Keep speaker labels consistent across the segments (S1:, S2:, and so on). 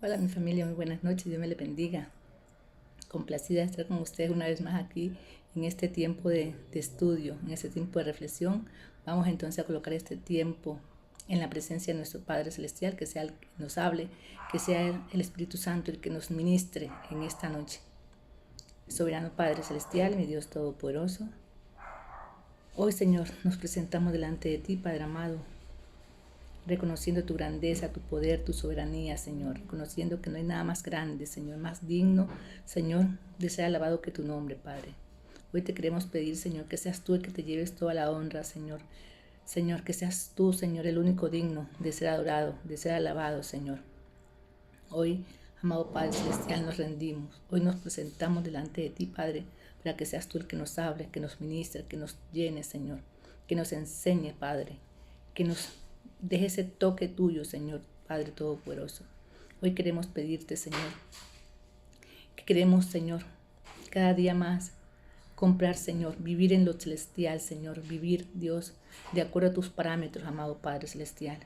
S1: Hola mi familia, muy buenas noches, Dios me les bendiga. Complacida de estar con ustedes una vez más aquí en este tiempo de estudio, en este tiempo de reflexión. Vamos entonces a colocar este tiempo en la presencia de nuestro Padre Celestial, que sea el que nos hable, que sea el Espíritu Santo el que nos ministre en esta noche. Soberano Padre Celestial, mi Dios Todopoderoso, hoy Señor nos presentamos delante de ti, Padre amado, reconociendo tu grandeza, tu poder, tu soberanía, Señor, reconociendo que no hay nada más grande, Señor, más digno, Señor, de ser alabado que tu nombre, Padre. Hoy te queremos pedir, Señor, que seas tú el que te lleves toda la honra, Señor. Señor, que seas tú, Señor, el único digno de ser adorado, de ser alabado, Señor. Hoy, amado Padre Celestial, nos rendimos. Hoy nos presentamos delante de ti, Padre, para que seas tú el que nos hable, que nos ministre, que nos llene, Señor, que nos enseñe, Padre, que nos deje ese toque tuyo, Señor, Padre Todopoderoso. Hoy queremos pedirte, Señor, que queremos, Señor, cada día más comprar, Señor, vivir en lo celestial, Señor, vivir, Dios, de acuerdo a tus parámetros, amado Padre Celestial.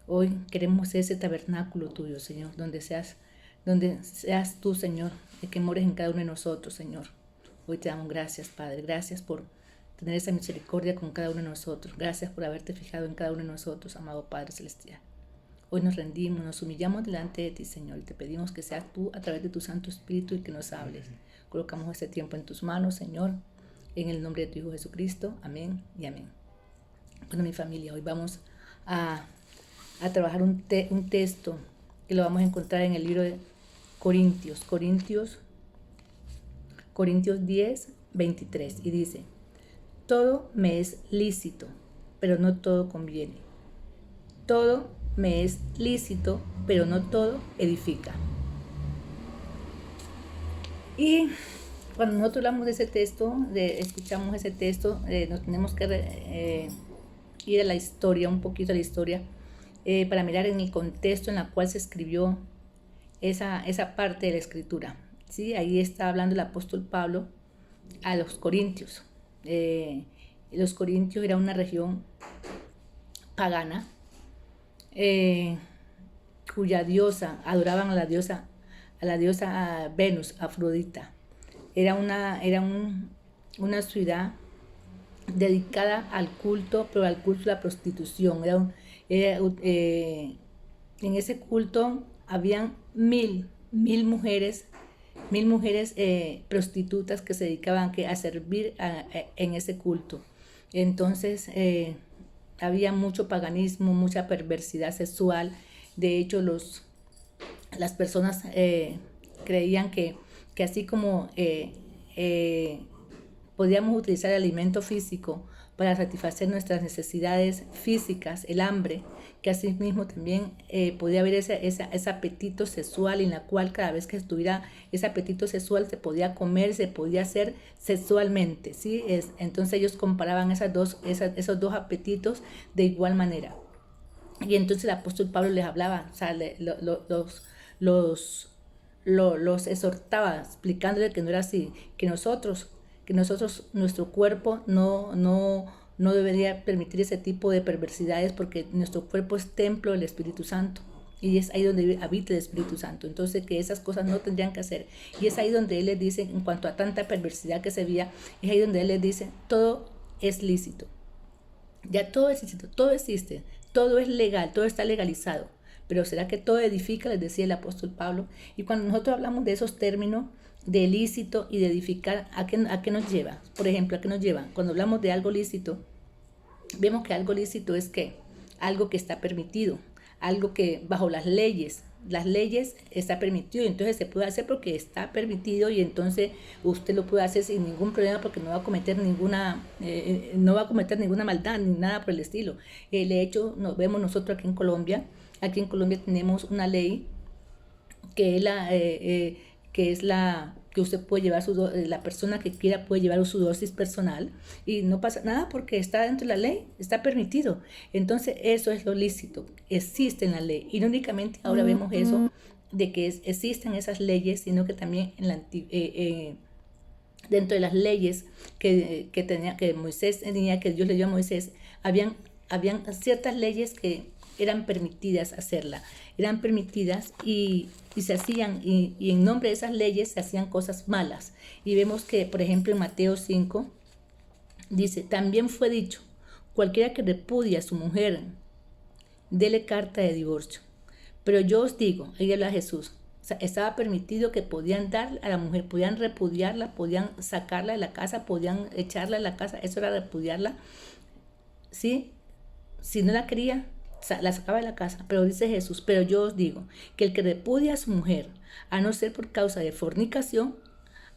S1: Hoy queremos ese tabernáculo tuyo, Señor, donde seas tú, Señor, el que mores en cada uno de nosotros, Señor. Hoy te damos gracias, Padre. Gracias por tener esa misericordia con cada uno de nosotros. Gracias por haberte fijado en cada uno de nosotros, amado Padre Celestial. Hoy nos rendimos, nos humillamos delante de ti, Señor, y te pedimos que seas tú a través de tu Santo Espíritu y que nos hables. Colocamos este tiempo en tus manos, Señor, en el nombre de tu Hijo Jesucristo. Amén y amén. Bueno, mi familia, hoy vamos a trabajar un texto que lo vamos a encontrar en el libro de Corintios 10, 23, y dice: todo me es lícito, pero no todo conviene. Todo me es lícito, pero no todo edifica. Y cuando nosotros hablamos de ese texto, escuchamos ese texto, nos tenemos que ir a la historia, un poquito a la historia, para mirar en el contexto en el cual se escribió esa parte de la escritura. ¿Sí? Ahí está hablando el apóstol Pablo a los corintios. Los corintios era una región pagana, cuya diosa, adoraban a la diosa Venus, Afrodita. Era una ciudad dedicada al culto, pero al culto de la prostitución. En ese culto habían mil mujeres, prostitutas que se dedicaban a servir en ese culto. Entonces había mucho paganismo, mucha perversidad sexual. De hecho, las personas creían que así como podíamos utilizar el alimento físico para satisfacer nuestras necesidades físicas, el hambre, que así mismo también podía haber ese apetito sexual, en la cual cada vez que estuviera ese apetito sexual se podía comer, se podía hacer sexualmente, ¿sí? Entonces ellos comparaban esos dos apetitos de igual manera. Y entonces el apóstol Pablo les hablaba, o sea, los exhortaba, explicándole que no era así, que nosotros, nuestro cuerpo no debería permitir ese tipo de perversidades, porque nuestro cuerpo es templo del Espíritu Santo. Y es ahí donde habita el Espíritu Santo. Entonces, que esas cosas no tendrían que hacer. Y es ahí donde Él les dice, en cuanto a tanta perversidad que se veía, es ahí donde Él les dice, todo es lícito. Ya todo es lícito, todo existe, todo es legal, todo está legalizado. Pero ¿será que todo edifica? Les decía el apóstol Pablo. Y cuando nosotros hablamos de esos términos, de lícito y de edificar, ¿a qué nos lleva? Por ejemplo, ¿a qué nos lleva? Cuando hablamos de algo lícito, vemos que algo lícito es ¿qué? Algo que está permitido, algo que bajo las leyes está permitido, entonces se puede hacer porque está permitido, y entonces usted lo puede hacer sin ningún problema, porque no va a cometer ninguna maldad ni nada por el estilo. De hecho, nos vemos nosotros aquí en Colombia tenemos una ley que es la que usted puede llevar la persona que quiera puede llevar su dosis personal, y no pasa nada porque está dentro de la ley, está permitido. Entonces eso es lo lícito, existe en la ley, y no únicamente ahora vemos eso de que existen esas leyes, sino que también dentro de las leyes que Moisés tenía, que Dios le dio a Moisés, habían ciertas leyes que eran permitidas hacerla, eran permitidas y se hacían, y en nombre de esas leyes se hacían cosas malas. Y vemos que, por ejemplo, en Mateo 5, dice, también fue dicho, cualquiera que repudia a su mujer, dele carta de divorcio. Pero yo os digo, ahí habla Jesús, o sea, estaba permitido que podían dar a la mujer, podían repudiarla, podían sacarla de la casa, podían echarla de la casa, eso era repudiarla, ¿sí? Si no la quería, la sacaba de la casa. Pero dice Jesús, pero yo os digo, que el que repudia a su mujer, a no ser por causa de fornicación,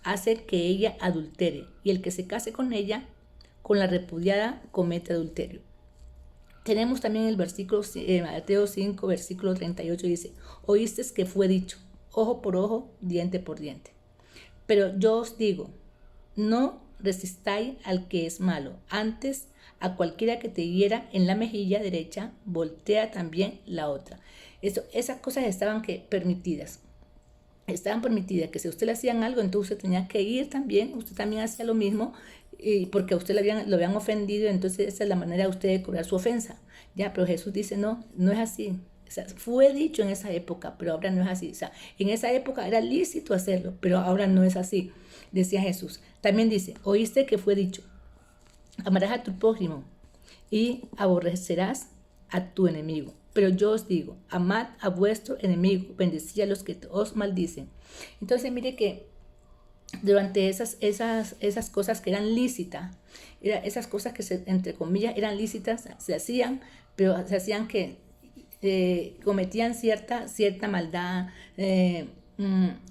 S1: hace que ella adultere, y el que se case con ella, con la repudiada, comete adulterio. Tenemos también el versículo, Mateo 5, versículo 38, dice, oíste que fue dicho, ojo por ojo, diente por diente. Pero yo os digo, no resistáis al que es malo, antes a cualquiera que te hiera en la mejilla derecha, voltea también la otra. Esas cosas estaban permitidas. Estaban permitidas, que si a usted le hacían algo, entonces usted tenía que ir también, usted también hacía lo mismo, porque a usted lo habían ofendido, entonces esa es la manera de usted de cobrar su ofensa. Ya, pero Jesús dice, no, no es así. O sea, fue dicho en esa época, pero ahora no es así. O sea, en esa época era lícito hacerlo, pero ahora no es así, decía Jesús. También dice, oíste que fue dicho, amarás a tu prójimo y aborrecerás a tu enemigo. Pero yo os digo, amad a vuestro enemigo, bendecid a los que os maldicen. Entonces mire que durante esas cosas que eran lícitas, esas cosas que entre comillas eran lícitas, se hacían, pero se hacían que cometían cierta maldad,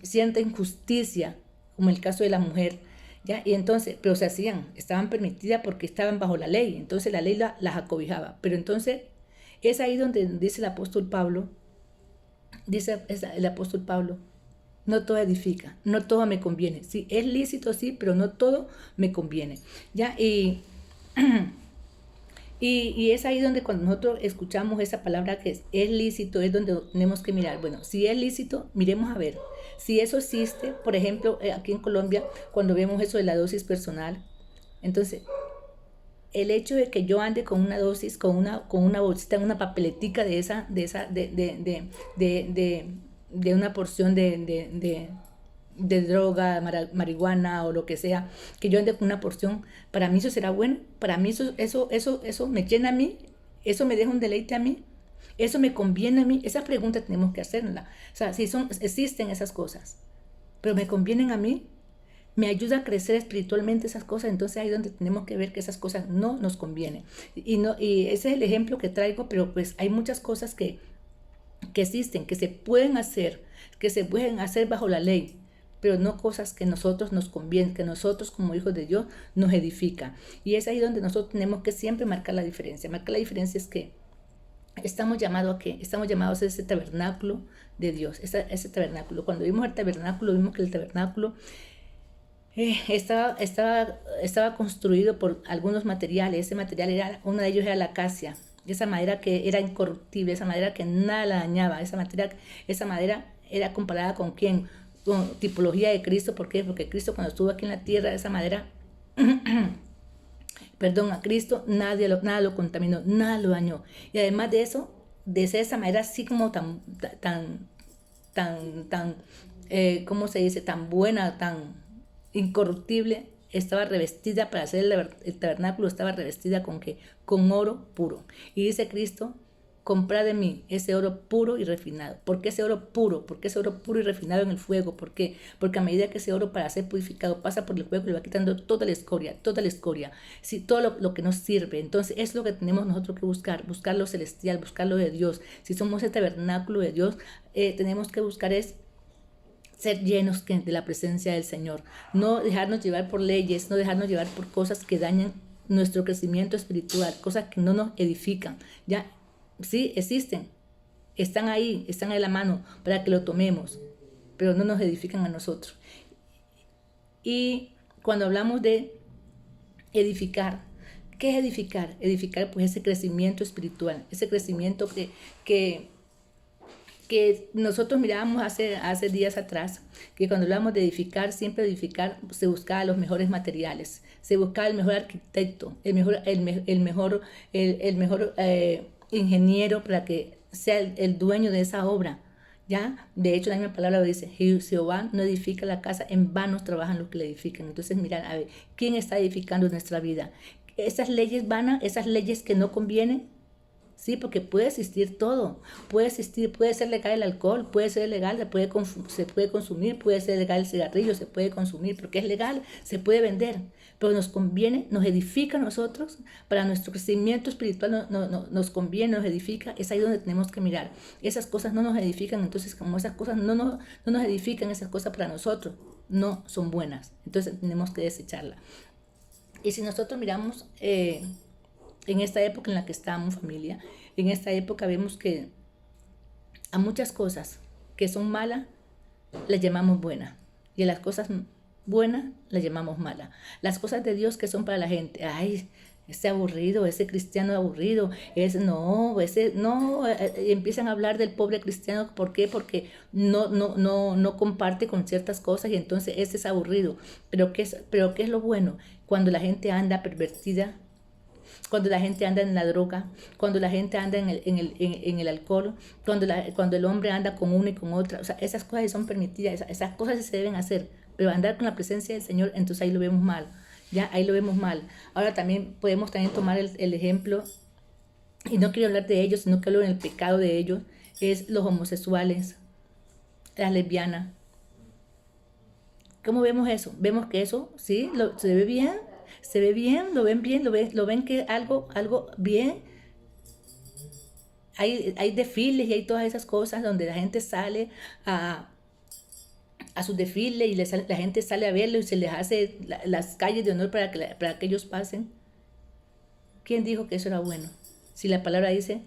S1: cierta injusticia, como el caso de la mujer, ¿ya? Y entonces, pero se hacían, estaban permitidas porque estaban bajo la ley, entonces la ley las acobijaba. Pero entonces es ahí donde dice el apóstol Pablo, no todo edifica, no todo me conviene. Sí, es lícito, sí, pero no todo me conviene. ¿Ya? Y es ahí donde cuando nosotros escuchamos esa palabra que es lícito, es donde tenemos que mirar. Bueno, si es lícito, miremos a ver. Si eso existe, por ejemplo, aquí en Colombia, cuando vemos eso de la dosis personal, entonces el hecho de que yo ande con una dosis, con una bolsita, una papeletica de una porción de droga, marihuana o lo que sea, que yo ande con una porción, para mí eso será bueno, para mí eso me llena a mí, eso me deja un deleite a mí, eso me conviene a mí. Esa pregunta tenemos que hacerla. O sea, si existen esas cosas, pero me convienen a mí, me ayuda a crecer espiritualmente esas cosas, entonces ahí es donde tenemos que ver que esas cosas no nos convienen. Y ese es el ejemplo que traigo, pero pues hay muchas cosas que existen, que se pueden hacer bajo la ley, pero no cosas que nosotros nos convienen, que nosotros como hijos de Dios nos edifican. Y es ahí donde nosotros tenemos que siempre marcar la diferencia. Marcar la diferencia es que estamos llamados a ese tabernáculo de Dios, ese tabernáculo. Cuando vimos el tabernáculo, vimos que el tabernáculo estaba construido por algunos materiales. Ese material uno de ellos era la acacia, esa madera que era incorruptible, esa madera que nada la dañaba, esa madera era comparada con quién, con tipología de Cristo. ¿Por qué? Porque Cristo cuando estuvo aquí en la tierra, esa madera, perdón, a Cristo nada lo contaminó, nada lo dañó. Y además de eso, de esa madera así como tan, ¿cómo se dice? Tan buena, tan incorruptible, estaba revestida para hacer el tabernáculo, estaba revestida con ¿qué? Con oro puro. Y dice Cristo, comprad de mí ese oro puro y refinado. ¿Por qué ese oro puro? ¿Por qué ese oro puro y refinado en el fuego? ¿Por qué? Porque a medida que ese oro para ser purificado pasa por el fuego, le va quitando toda la escoria, sí, todo lo que nos sirve. Entonces es lo que tenemos nosotros que buscar lo celestial, buscar lo de Dios. Si somos el tabernáculo de Dios, tenemos que buscar ser llenos de la presencia del Señor, no dejarnos llevar por leyes, no dejarnos llevar por cosas que dañan nuestro crecimiento espiritual, cosas que no nos edifican. Ya, sí, existen, están ahí a la mano para que lo tomemos, pero no nos edifican a nosotros. Y cuando hablamos de edificar, ¿qué es edificar? Edificar pues ese crecimiento espiritual, ese crecimiento que nosotros mirábamos hace días atrás, que cuando hablábamos de edificar, siempre edificar se buscaba los mejores materiales, se buscaba el mejor arquitecto, el mejor ingeniero para que sea el dueño de esa obra. ¿Ya? De hecho, la misma palabra lo dice, Jehová no edifica la casa, en vano trabajan los que la edifican. Entonces, mirar, a ver, ¿quién está edificando nuestra vida? Esas leyes vanas, esas leyes que no convienen, sí, porque puede existir todo, puede existir, puede ser legal el alcohol, puede ser legal, se puede consumir, puede ser legal el cigarrillo, se puede consumir, porque es legal, se puede vender, pero nos conviene, nos edifica a nosotros, para nuestro crecimiento espiritual nos conviene, nos edifica, es ahí donde tenemos que mirar. Esas cosas no nos edifican, entonces como esas cosas no nos edifican, esas cosas para nosotros no son buenas, entonces tenemos que desecharlas. Y si nosotros miramos en esta época en la que estamos, familia, en esta época vemos que a muchas cosas que son malas las llamamos buenas, y a las cosas buenas las llamamos malas. Las cosas de Dios que son para la gente, ay, ese aburrido, ese cristiano aburrido, empiezan a hablar del pobre cristiano. ¿Por qué? Porque no comparte con ciertas cosas, y entonces ese es aburrido. Pero ¿qué es lo bueno? Cuando la gente anda pervertida, cuando la gente anda en la droga, cuando la gente anda en el alcohol, cuando el hombre anda con una y con otra. O sea, esas cosas son permitidas, esas cosas se deben hacer, pero andar con la presencia del Señor, entonces ahí lo vemos mal, ya ahí lo vemos mal. Ahora también podemos tomar el ejemplo, y no quiero hablar de ellos, sino que hablo en el pecado de ellos, es los homosexuales, las lesbianas. ¿Cómo vemos eso? Vemos que eso, sí, se ve bien, lo ven bien, lo ven que algo bien. Hay desfiles y hay todas esas cosas donde la gente sale a sus desfiles, y la gente sale a verlo, y se les hace las calles de honor para que ellos pasen. ¿Quién dijo que eso era bueno? Si la palabra dice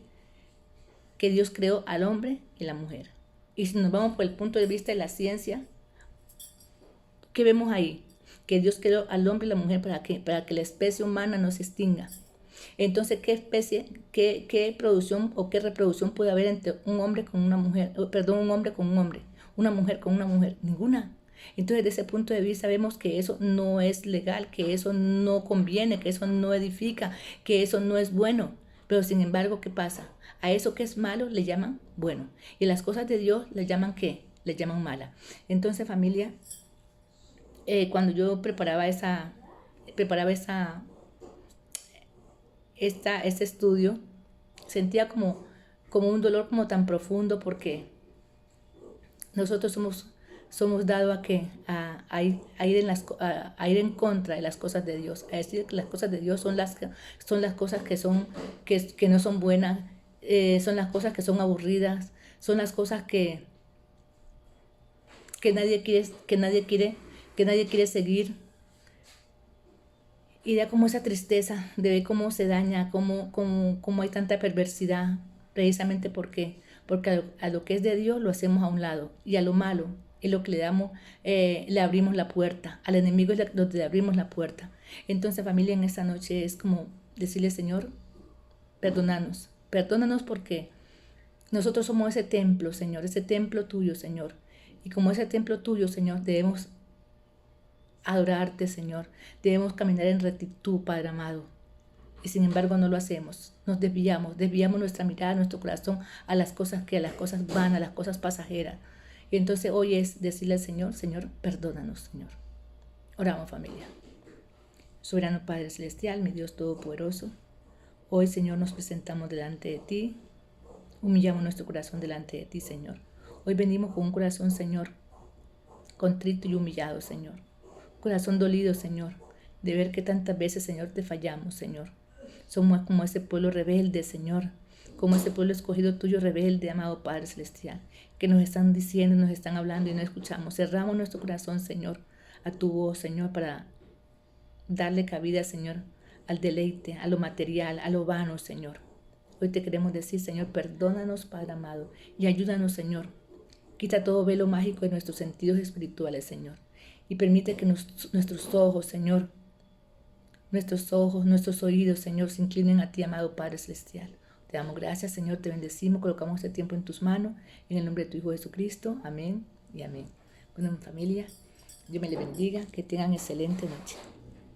S1: que Dios creó al hombre y la mujer. Y si nos vamos por el punto de vista de la ciencia, ¿qué vemos ahí? Que Dios creó al hombre y la mujer ¿para qué? Para que la especie humana no se extinga. Entonces, qué producción o qué reproducción puede haber entre un hombre con una mujer? Un hombre con un hombre, una mujer con una mujer. Ninguna. Entonces, desde ese punto de vista vemos que eso no es legal, que eso no conviene, que eso no edifica, que eso no es bueno. Pero sin embargo, ¿qué pasa? A eso que es malo le llaman bueno. Y las cosas de Dios le llaman ¿qué? Le llaman mala. Entonces, familia, cuando yo preparaba este estudio, sentía como un dolor como tan profundo, porque nosotros somos dados a ir en contra de las cosas de Dios, a decir que las cosas de Dios son las cosas que no son buenas, son las cosas que son aburridas, son las cosas que nadie quiere seguir. Y da como esa tristeza de ver cómo se daña, cómo hay tanta perversidad, precisamente porque a lo que es de Dios lo hacemos a un lado, y a lo malo es lo que le abrimos la puerta, al enemigo es donde le abrimos la puerta. Entonces, familia, en esta noche es como decirle: Señor, perdónanos porque nosotros somos ese templo, Señor, ese templo tuyo, Señor. Y como ese templo tuyo, Señor, debemos adorarte, Señor. Debemos caminar en rectitud, Padre amado. Y sin embargo no lo hacemos. Nos desviamos nuestra mirada, nuestro corazón a las cosas vanas, a las cosas pasajeras. Y entonces hoy es decirle al Señor: Señor, perdónanos, Señor. Oramos, familia. Soberano Padre Celestial, mi Dios Todopoderoso, hoy, Señor, nos presentamos delante de ti. Humillamos nuestro corazón delante de ti, Señor. Hoy venimos con un corazón, Señor, contrito y humillado, Señor. Corazón dolido, Señor, de ver que tantas veces, Señor, te fallamos, Señor. Somos como ese pueblo rebelde, Señor, como ese pueblo escogido tuyo rebelde, amado Padre Celestial, que nos están diciendo, nos están hablando y no escuchamos. Cerramos nuestro corazón, Señor, a tu voz, Señor, para darle cabida, Señor, al deleite, a lo material, a lo vano, Señor. Hoy te queremos decir: Señor, perdónanos, Padre amado, y ayúdanos, Señor. Quita todo velo mágico de nuestros sentidos espirituales, Señor. Y permite que nuestros ojos, Señor, nuestros oídos, Señor, se inclinen a ti, amado Padre Celestial. Te damos gracias, Señor, te bendecimos, colocamos este tiempo en tus manos, en el nombre de tu Hijo Jesucristo. Amén y amén. Bueno, familia, Dios me le bendiga, que tengan excelente noche.